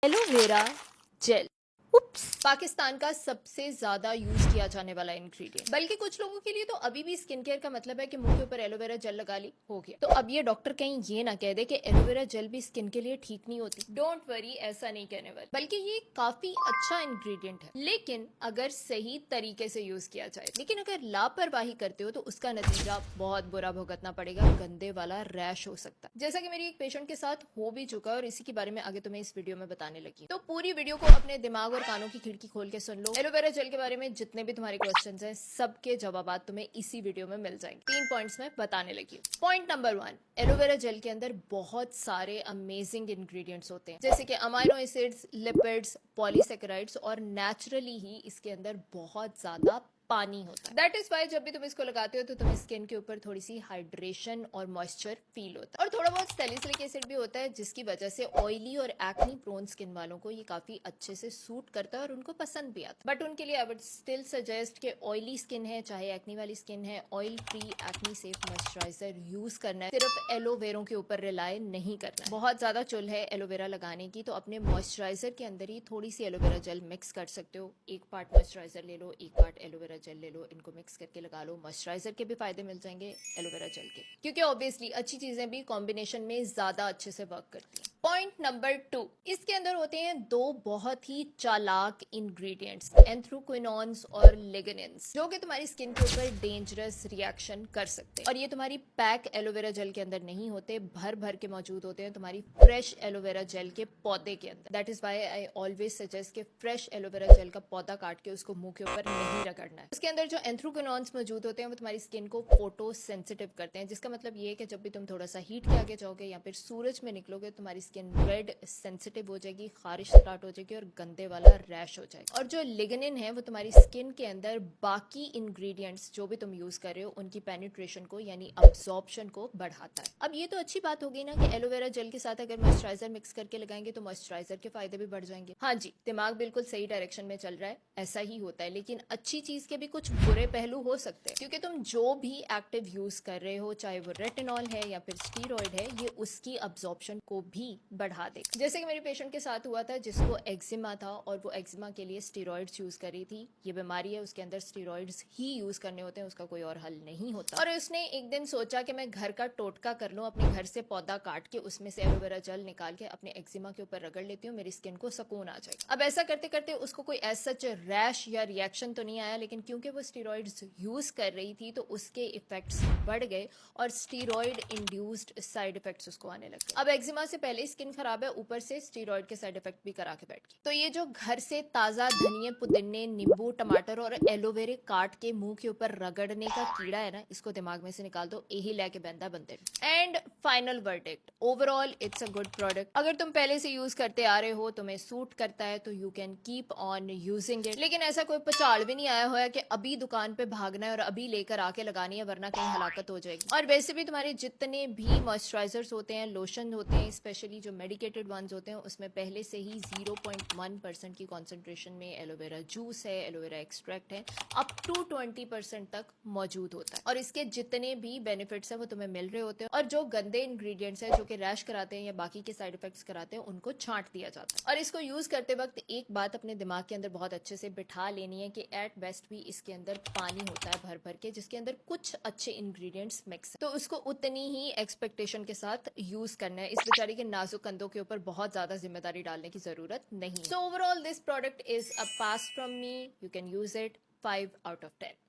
Aloe vera gel Pakistan का सबसे ज्यादा यूज किया जाने वाला इंग्रेडिएंट, बल्कि कुछ लोगों के लिए तो अभी भी स्किन केयर का मतलब है कि मुंह के ऊपर एलोवेरा जेल लगा ली, हो गया। तो अब ये डॉक्टर कहीं ये ना कह दे कि एलोवेरा जेल भी स्किन के लिए ठीक नहीं होती। डोंट वरी, ऐसा नहीं कहने वाले, बल्कि ये काफी अच्छा इंग्रेडिएंट है, लेकिन अगर सही तरीके से यूज किया जाए। लेकिन अगर लापरवाही करते हो तो उसका नतीजा बहुत बुरा भुगतना पड़ेगा, गंदे वाला रैश हो सकता है, जैसा कि मेरी एक पेशेंट के साथ हो भी चुका है और इसी के बारे में आगे तुम्हें इस वीडियो में बताने लगी। तो पूरी वीडियो को अपने दिमाग और कानों की खिड़की खोल के सुन लो। एलोवेरा जेल के बारे में जितने भी तुम्हारे क्वेश्चंस हैं, सबके जवाब तुम्हें इसी वीडियो में मिल जाएंगे। 3 पॉइंट्स में बताने लगी। पॉइंट नंबर 1, एलोवेरा जेल के अंदर बहुत सारे अमेजिंग इंग्रेडिएंट्स होते हैं, जैसे कि अमाइनो एसिड्स, लिपिड्स, पॉलीसेकेराइड्स, और नेचुरली ही इसके अंदर बहुत ज्यादा पानी होता है। दैट इज वाई जब भी तुम इसको लगाते हो तो तुम्हें स्किन के ऊपर थोड़ी सी हाइड्रेशन और मॉइस्चर फील होता है, और थोड़ा बहुत सैलिसिलिक एसिड भी होता है, जिसकी वजह से ऑयली और एक्नी प्रोन स्किन वालों को ये काफी अच्छे से सूट करता है और उनको पसंद भी आता है। बट उनके लिए आई वुड स्टिल सजेस्ट कि ऑयली स्किन है, चाहे एक्नी वाली स्किन है, oil free acne safe moisturiser use करना है। सिर्फ एलोवेरा के ऊपर रिलाय नहीं करना है। बहुत ज्यादा चुल है एलोवेरा लगाने की, तो अपने मॉइस्चराइजर के अंदर ही थोड़ी सी एलोवेरा जेल मिक्स कर सकते हो। एक पार्ट मॉइस्चराइजर ले लो, एक पार्ट एलोवेरा जेल ले लो, इनको मिक्स करके लगा लो। मॉइस्चराइजर के भी फायदे मिल जाएंगे, एलोवेरा जेल के, क्योंकि ऑब्वियसली अच्छी चीजें भी कॉम्बिनेशन में ज्यादा अच्छे से वर्क करती हैं। पॉइंट नंबर 2, इसके अंदर होते हैं 2 बहुत ही चालाक इंग्रेडिएंट्स, एंथ्रोक्विनोन्स और लिग्निन्स, जो कि तुम्हारी स्किन के ऊपर डेंजरस रिएक्शन कर सकते हैं। और ये तुम्हारी पैक एलोवेरा जेल के अंदर नहीं होते, भर भर के मौजूद होते हैं तुम्हारी फ्रेश एलोवेरा जेल के पौधे के अंदर। That is why I always suggest कि फ्रेश एलोवेरा जेल का पौधा काट के उसको मुंह के ऊपर नहीं रगड़ना है। उसके अंदर जो एंथ्रोक्विनोन्स मौजूद होते हैं वो तुम्हारी स्किन को फोटो सेंसिटिव करते हैं, जिसका मतलब ये है कि जब भी तुम थोड़ा सा हीट के आगे जाओगे या फिर सूरज में निकलोगे, तुम्हारी स्किन रेड सेंसिटिव हो जाएगी, खारिश स्टार्ट हो जाएगी और गंदे वाला रैश हो जाएगा। और जो लिग्निन है वो तुम्हारी स्किन के अंदर बाकी इंग्रेडिएंट्स जो भी तुम यूज कर रहे हो उनकी पेनिट्रेशन को यानी अब्सॉर्प्शन को बढ़ाता है। अब ये तो अच्छी बात होगी ना कि एलोवेरा जेल के साथ अगर मॉइस्चराइजर मिक्स करके लगाएंगे तो मॉइस्चराइजर के फायदे भी बढ़ जाएंगे। हाँ जी, दिमाग बिल्कुल सही डायरेक्शन में चल रहा है, ऐसा ही होता है। लेकिन अच्छी चीज के भी कुछ बुरे पहलू हो सकते हैं, क्योंकि तुम जो भी एक्टिव यूज कर रहे हो, चाहे वो रेटिनॉल है या फिर स्टीरॉयड है, ये उसकी अब्सॉर्प्शन को भी बढ़ा दे। जैसे कि मेरे पेशेंट के साथ हुआ था जिसको एक्जिमा था और वो एक्जिमा के लिए स्टीरॉयड्स यूज कर रही थी। ये बीमारी है, उसके अंदर स्टीरॉयड्स ही यूज करने होते हैं, उसका कोई और हल नहीं होता। और उसने एक दिन सोचा कि मैं घर का टोटका कर लूं, अपने घर से पौधा काट के उसमें से एलोवेरा जेल निकाल के अपने एक्जिमा के ऊपर रगड़ लेती हूँ, मेरी स्किन को सुकून आ जाएगा। अब ऐसा करते करते उसको कोई एज सच रैश या रिएक्शन तो नहीं आया, लेकिन क्योंकि वो स्टीरॉयड्स यूज कर रही थी तो उसके इफेक्ट्स बढ़ गए और स्टीरॉयड इंड्यूस्ड साइड इफेक्ट्स उसको आने लगे। अब एक्जिमा से पहले स्किन खराब है, ऊपर से स्टीरॉयड के साइड इफेक्ट भी करा के बैठ गई। तो ये जो घर से ताजा धनिया, पुदीने, नींबू, टमाटर और एलोवेरा काट के मुंह के ऊपर रगड़ने का कीड़ा है ना, इसको दिमाग में से निकाल दो, यही लेके बंदा बंदे। And final verdict, overall it's a good product. अगर तुम पहले से यूज करते आ रहे हो, तुम्हें सूट करता है, तो you can keep on using it. लेकिन ऐसा कोई पचाड़ भी नहीं आया हुआ है कि अभी दुकान पे भागना है और अभी लेकर आके लगानी है, वरना कहीं हलाकत हो जाएगी। और वैसे भी तुम्हारे जितने भी मॉइस्चराइजर्स होते हैं, लोशन होते हैं, स्पेशली जो मेडिकेटेड वंस होते हैं, उसमें पहले से ही 0.1% की कॉन्सेंट्रेशन में एलोवेरा जूस है, एलोवेरा एक्सट्रैक्ट है, अप टू 20% तक मौजूद होता है। और इसके जितने भी बेनिफिट्स हैं वो तुम्हें मिल रहे होते हैं, और जो गंदे इंग्रेडिएंट्स हैं जो कि रैश कराते हैं या बाकी के साइड इफेक्ट्स कराते हैं, उनको छांट दिया जाता है। और इसको यूज करते वक्त एक बात अपने दिमाग के अंदर बहुत अच्छे से बिठा लेनी है कि एट बेस्ट भी इसके अंदर पानी होता है भर भर के, जिसके अंदर कुछ अच्छे इंग्रेडिएंट्स मिक्स है, तो उसको उतनी ही एक्सपेक्टेशन के साथ यूज करना है। इस बेचारी के नाजुक कंधों के ऊपर बहुत ज्यादा जिम्मेदारी डालने की जरूरत नहीं। So overall this product is a pass from me, you can use it, 5 out of 10।